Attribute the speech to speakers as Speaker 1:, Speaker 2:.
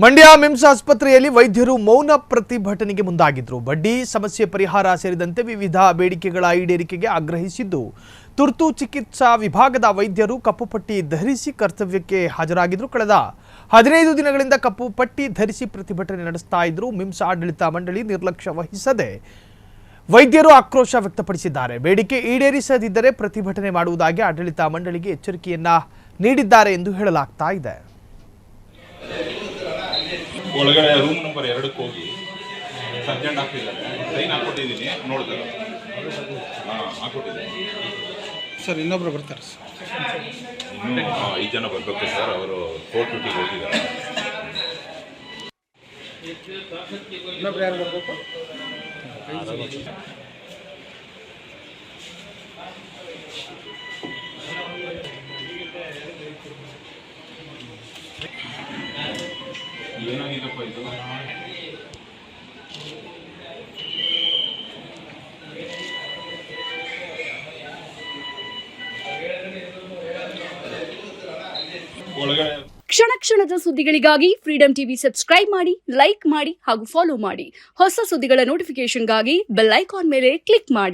Speaker 1: ಮಂಡ್ಯ ಮಿಮ್ಸ್ ಆಸ್ಪತ್ರೆಯಲ್ಲಿ ವೈದ್ಯರು ಮೌನ ಪ್ರತಿಭಟನೆಗೆ ಮುಂದಾಗಿದ್ದರು. ಬಡ್ಡಿ ಸಮಸ್ಯೆ ಪರಿಹಾರ ಸೇರಿದಂತೆ ವಿವಿಧ ಬೇಡಿಕೆಗಳ ಈಡೇರಿಕೆಗೆ ಆಗ್ರಹಿಸಿದ್ದು, ತುರ್ತು ಚಿಕಿತ್ಸಾ ವಿಭಾಗದ ವೈದ್ಯರು ಕಪ್ಪು ಪಟ್ಟಿ ಧರಿಸಿ ಕರ್ತವ್ಯಕ್ಕೆ ಹಾಜರಾಗಿದ್ದರು. ಕಳೆದ 15 ದಿನಗಳಿಂದ ಕಪ್ಪು ಪಟ್ಟಿ ಧರಿಸಿ ಪ್ರತಿಭಟನೆ ನಡೆಸ್ತಾ ಇದ್ರು. ಮಿಮ್ಸ್ ಆಡಳಿತ ಮಂಡಳಿ ನಿರ್ಲಕ್ಷ್ಯ ವಹಿಸದೆ ವೈದ್ಯರು ಆಕ್ರೋಶ ವ್ಯಕ್ತಪಡಿಸಿದ್ದಾರೆ. ಬೇಡಿಕೆ ಈಡೇರಿಸದಿದ್ದರೆ ಪ್ರತಿಭಟನೆ ಮಾಡುವುದಾಗಿ ಆಡಳಿತ ಮಂಡಳಿಗೆ ಎಚ್ಚರಿಕೆಯನ್ನ ನೀಡಿದ್ದಾರೆ ಎಂದು ಹೇಳಲಾಗ್ತಾ ಇದೆ.
Speaker 2: ಒಳಗಡೆ ರೂಮ್ ನಂಬರ್ 2ಕ್ಕೆ ಹೋಗಿ ಸರ್ಜೆಂಟ್ ಹಾಕಿದ್ದಾರೆ, ಸೈನ್ ಹಾಕ್ಕೊಟ್ಟಿದ್ದೀನಿ, ನೋಡಿದ್ದಾರೆ. ಹಾಕ್ಕೊಟ್ಟಿದ್ದೀನಿ
Speaker 3: ಸರ್. ಇನ್ನೊಬ್ರು ಬರ್ತಾರೆ ಸರ್.
Speaker 2: ಇನ್ನೂ 5 ಜನ ಬರಬೇಕು ಸರ್. ಅವರು ಕೋರ್ಟ್ ಡ್ಯೂಟಿಗೆ ಹೋಗಿದ್ದಾರೆ.
Speaker 3: ಇನ್ನೊಬ್ರು ಯಾರು ಬರಬೇಕು?
Speaker 2: ಏನಾಗಿದೆಪ್ಪ ಇದು?
Speaker 4: ಕ್ಷಣ ಕ್ಷಣದ ಸುದ್ದಿಗಳಿಗಾಗಿ ಫ್ರೀಡಂ ಟಿವಿ ಸಬ್ಸ್ಕ್ರೈಬ್ ಮಾಡಿ, ಲೈಕ್ ಮಾಡಿ ಹಾಗೂ ಫಾಲೋ ಮಾಡಿ. ಹೊಸ ಸುದ್ದಿಗಳ ನೋಟಿಫಿಕೇಶನ್ಗಾಗಿ ಬೆಲ್ ಐಕಾನ್ ಮೇಲೆ ಕ್ಲಿಕ್ ಮಾಡಿ.